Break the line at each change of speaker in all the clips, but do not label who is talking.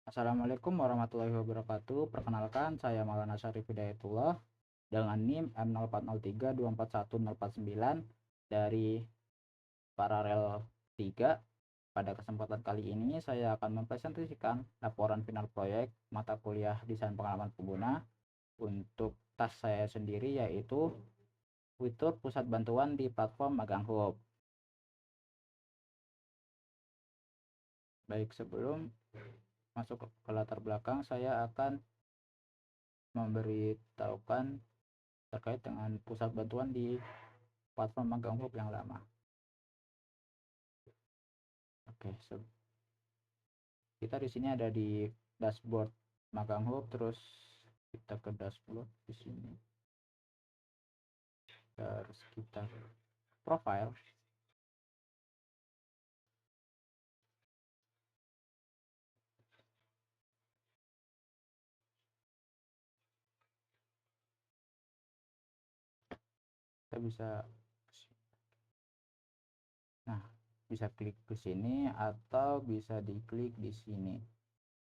Assalamualaikum warahmatullahi wabarakatuh. Perkenalkan, saya Maulana Syarif Hidayatullah dengan NIM M0403241049 dari Paralel 3. Pada kesempatan kali ini saya akan mempresentasikan laporan final proyek mata kuliah desain pengalaman pengguna untuk tas saya sendiri, yaitu fitur pusat bantuan di platform Magang Hub. Baik, sebelum masuk ke latar belakang, saya akan memberitahukan terkait dengan pusat bantuan di platform Magang Hub yang lama. Oke, kita di sini ada di dashboard Magang Hub, terus kita ke dashboard di sini. Terus kita profile. Kita bisa klik ke sini atau bisa diklik di sini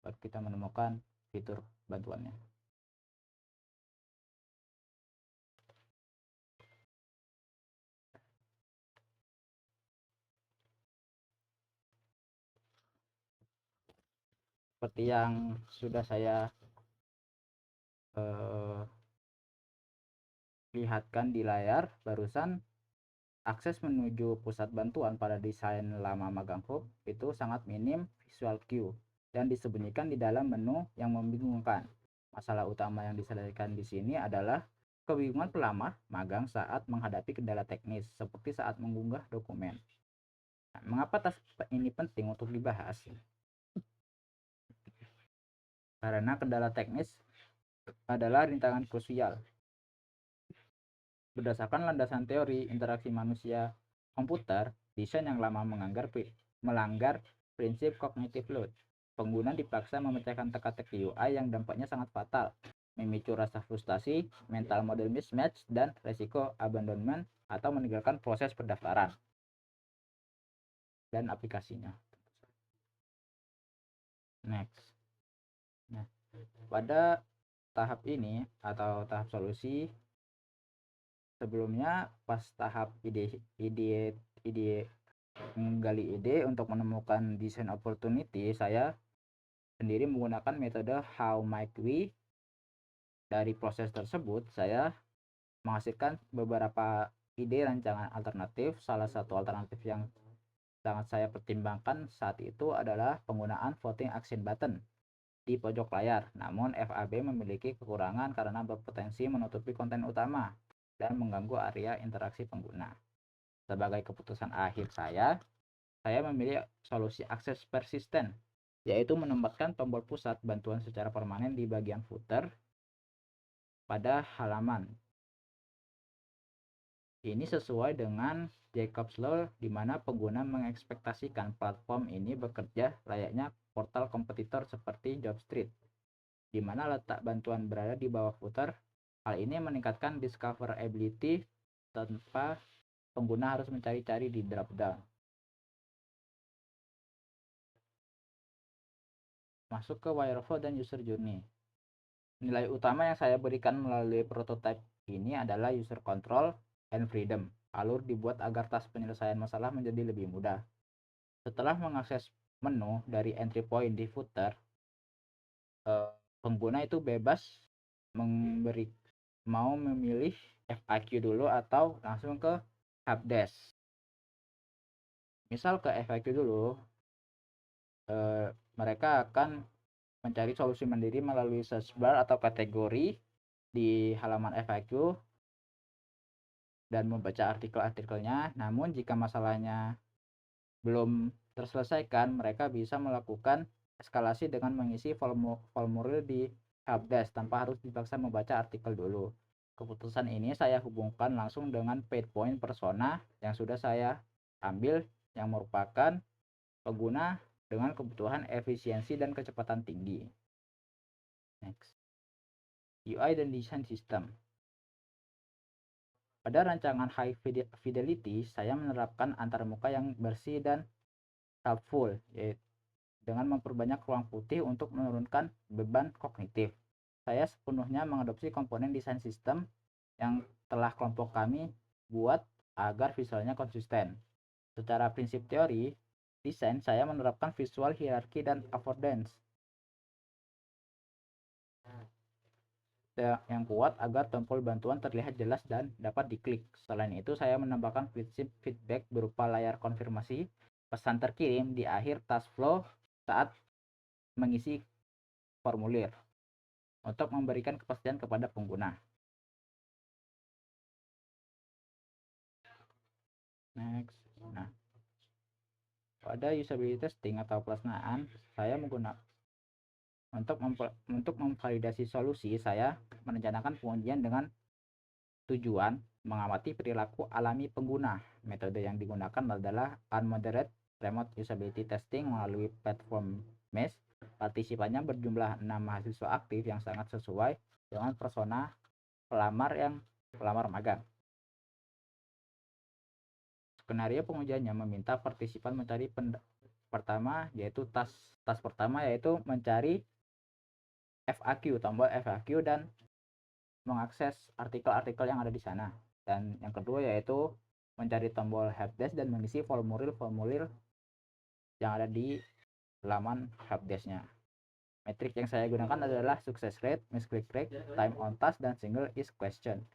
baru kita menemukan fitur bantuannya. Seperti yang sudah saya lihatkan di layar barusan, akses menuju pusat bantuan pada desain lama Magang Hub itu sangat minim visual cue dan disembunyikan di dalam menu yang membingungkan. Masalah utama yang diselesaikan di sini adalah kebingungan pelamar magang saat menghadapi kendala teknis seperti saat mengunggah dokumen. Nah, mengapa tas ini penting untuk dibahas? Karena kendala teknis adalah rintangan krusial. Berdasarkan landasan teori interaksi manusia komputer, desain yang lama melanggar prinsip cognitive load. Pengguna dipaksa memecahkan teka-teki UI yang dampaknya sangat fatal, memicu rasa frustasi, mental model mismatch, dan resiko abandonment atau meninggalkan proses pendaftaran dan aplikasinya. Next. Nah, pada tahap ini atau tahap solusi, sebelumnya pas tahap menggali ide untuk menemukan desain opportunity, saya sendiri menggunakan metode how might we. Dari proses tersebut saya menghasilkan beberapa ide rancangan alternatif. Salah satu alternatif yang sangat saya pertimbangkan saat itu adalah penggunaan voting action button di pojok layar. Namun FAB memiliki kekurangan karena berpotensi menutupi konten utama dan mengganggu area interaksi pengguna. Sebagai keputusan akhir saya memilih solusi akses persisten, yaitu menempatkan tombol pusat bantuan secara permanen di bagian footer pada halaman. Ini sesuai dengan Jacobs Law, di mana pengguna mengekspektasikan platform ini bekerja layaknya portal kompetitor seperti Jobstreet, di mana letak bantuan berada di bawah footer. Hal ini meningkatkan discoverability tanpa pengguna harus mencari-cari di drop-down. Masuk ke wireflow dan user journey. Nilai utama yang saya berikan melalui prototipe ini adalah user control and freedom. Alur dibuat agar tas penyelesaian masalah menjadi lebih mudah. Setelah mengakses menu dari entry point di footer, pengguna itu bebas mau memilih FAQ dulu atau langsung ke helpdesk. Misal ke FAQ dulu, mereka akan mencari solusi mandiri melalui search bar atau kategori di halaman FAQ dan membaca artikel-artikelnya. Namun jika masalahnya belum terselesaikan, mereka bisa melakukan eskalasi dengan mengisi formulir di helpdesk tanpa harus dipaksa membaca artikel dulu. Keputusan ini saya hubungkan langsung dengan paid point persona yang sudah saya ambil, yang merupakan pengguna dengan kebutuhan efisiensi dan kecepatan tinggi. Next. UI dan desain sistem. Pada rancangan high fidelity, saya menerapkan antarmuka yang bersih dan helpful, yaitu dengan memperbanyak ruang putih untuk menurunkan beban kognitif. Saya sepenuhnya mengadopsi komponen desain sistem yang telah kelompok kami buat agar visualnya konsisten. Secara prinsip teori desain, saya menerapkan visual hierarchy dan affordance yang kuat agar tombol bantuan terlihat jelas dan dapat diklik. Selain itu, saya menambahkan prinsip feedback berupa layar konfirmasi pesan terkirim di akhir task flow saat mengisi formulir untuk memberikan kepastian kepada pengguna. Next. Nah, pada usability testing atau pelaksanaan, saya menggunakan untuk memvalidasi solusi, saya merencanakan pengujian dengan tujuan mengamati perilaku alami pengguna. Metode yang digunakan adalah unmodered remote usability testing melalui platform MESH. Partisipannya berjumlah 6 mahasiswa aktif yang sangat sesuai dengan persona pelamar magang. Skenario pengujiannya meminta partisipan mencari pertama yaitu tas pertama yaitu mencari FAQ, tombol FAQ dan mengakses artikel-artikel yang ada di sana. Dan yang kedua yaitu mencari tombol helpdesk dan mengisi formulir-formulir yang ada di laman helpdesk-nya. Metrik yang saya gunakan adalah success rate, misclick rate, time on task, dan single is question.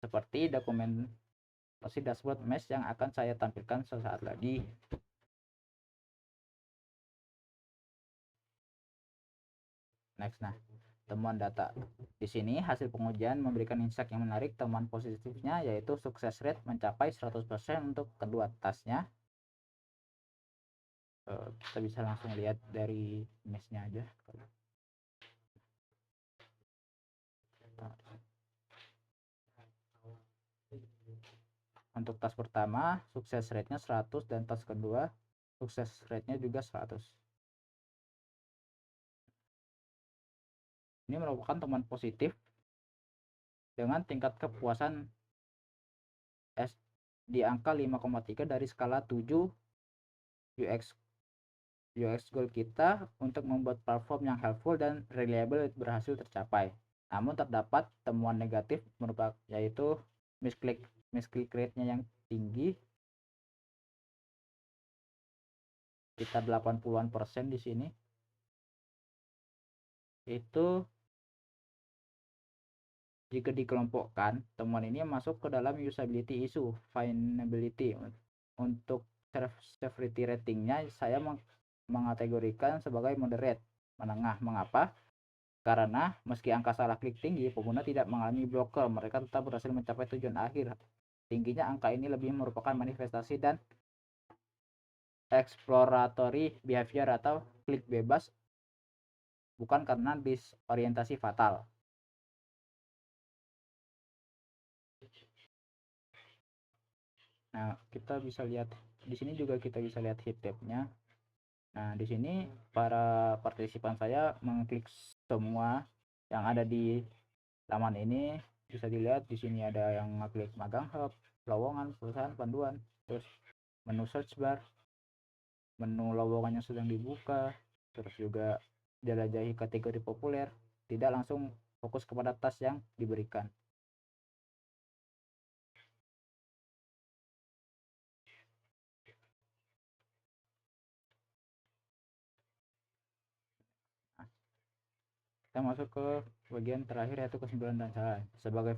Seperti dokumentasi dashboard mesh yang akan saya tampilkan sesaat lagi. Next, nah, temuan data. Di sini hasil pengujian memberikan insight yang menarik. Temuan positifnya yaitu sukses rate mencapai 100% untuk kedua tasnya. Kita bisa langsung lihat dari meshnya aja. Untuk tas pertama sukses rate-nya 100 dan tas kedua sukses rate-nya juga 100. Ini merupakan temuan positif dengan tingkat kepuasan S di angka 5,3 dari skala 7 UX goal kita untuk membuat platform yang helpful dan reliable berhasil tercapai. Namun terdapat temuan negatif merupakan yaitu misclick rate-nya yang tinggi sekitar 80-an% di sini. Itu jika dikelompokkan, temuan ini masuk ke dalam usability issue, findability. Untuk severity ratingnya saya mengategorikan sebagai moderate, menengah. Mengapa? Karena meski angka salah klik tinggi, pengguna tidak mengalami blocker, mereka tetap berhasil mencapai tujuan akhir. Tingginya angka ini lebih merupakan manifestasi dan exploratory behavior atau klik bebas, bukan karena disorientasi fatal. Nah, kita bisa lihat di sini juga kita bisa lihat heat tab-nya. Nah, di sini para partisipan saya mengklik semua yang ada di laman ini. Bisa dilihat di sini ada yang ngeklik magang hub, lowongan, perusahaan, panduan, terus menu search bar, menu lowongan yang sedang dibuka, terus juga jelajahi kategori populer, tidak langsung fokus kepada tas yang diberikan. Kita masuk ke bagian terakhir yaitu kesimpulan dan saran. Sebagai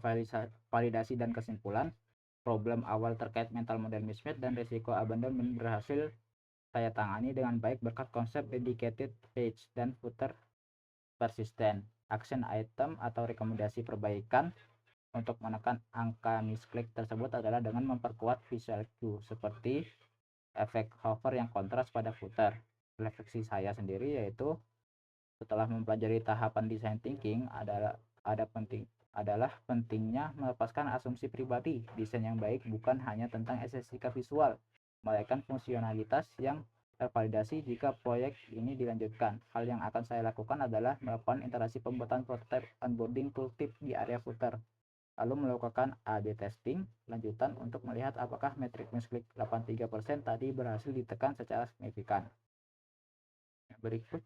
validasi dan kesimpulan, problem awal terkait mental model mismatch dan risiko abandonment berhasil saya tangani dengan baik berkat konsep dedicated page dan footer persisten. Action item atau rekomendasi perbaikan untuk menekan angka misklik tersebut adalah dengan memperkuat visual cue seperti efek hover yang kontras pada footer. Refleksi saya sendiri yaitu setelah mempelajari tahapan design thinking adalah pentingnya melepaskan asumsi pribadi. Desain yang baik bukan hanya tentang estetika visual, melainkan fungsionalitas yang tervalidasi jika proyek ini dilanjutkan. Hal yang akan saya lakukan adalah melakukan interaksi pembuatan prototype onboarding tooltip di area footer. lalu melakukan A/B testing lanjutan untuk melihat apakah metrik misklik 83% tadi berhasil ditekan secara signifikan. Berikut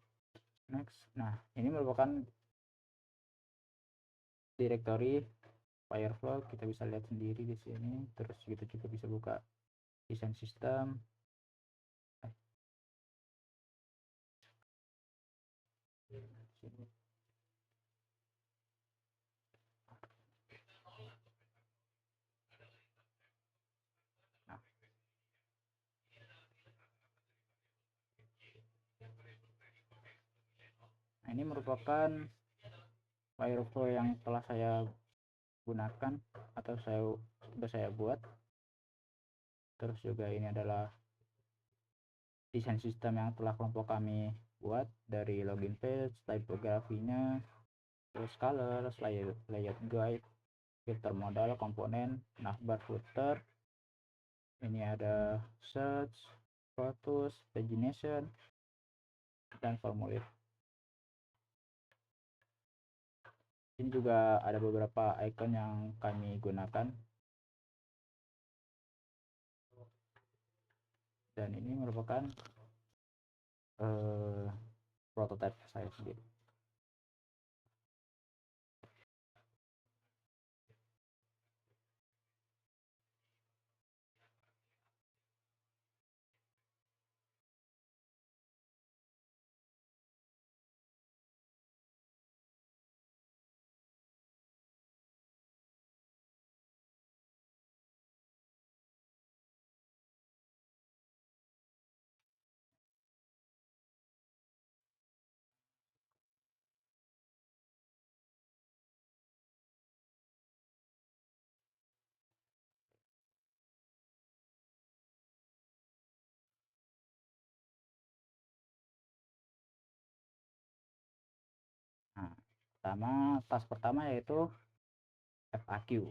next. Nah, ini merupakan directory Fireflow, kita bisa lihat sendiri di sini. Terus kita juga bisa buka desain sistem. Nah, ini merupakan Fireflow yang telah saya gunakan atau sudah saya buat. Terus juga ini adalah desain sistem yang telah kelompok kami buat, dari login page, typografinya, terus color, layout guide, filter modal, komponen, navbar, footer. Ini ada search, photos, pagination, dan formulir. Ini juga ada beberapa icon yang kami gunakan, dan ini merupakan prototipe saya sendiri. Nah, tas pertama yaitu FAQ.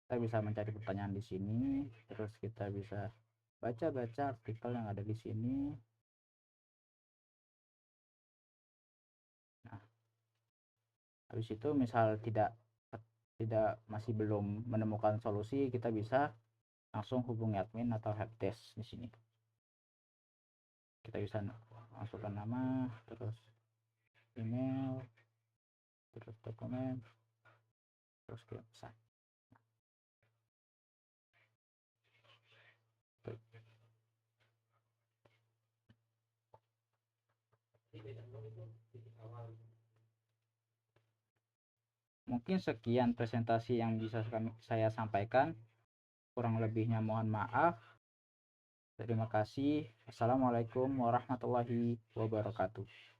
Kita bisa mencari pertanyaan di sini, terus kita bisa baca-baca artikel yang ada di sini. Nah, habis itu misal tidak masih belum menemukan solusi, kita bisa langsung hubungi admin atau helpdesk di sini. Kita bisa masukkan nama, terus email, terus dokumen, terus kirim pesan. Mungkin sekian presentasi yang bisa saya sampaikan. Kurang lebihnya mohon maaf. Terima kasih. Assalamualaikum warahmatullahi wabarakatuh.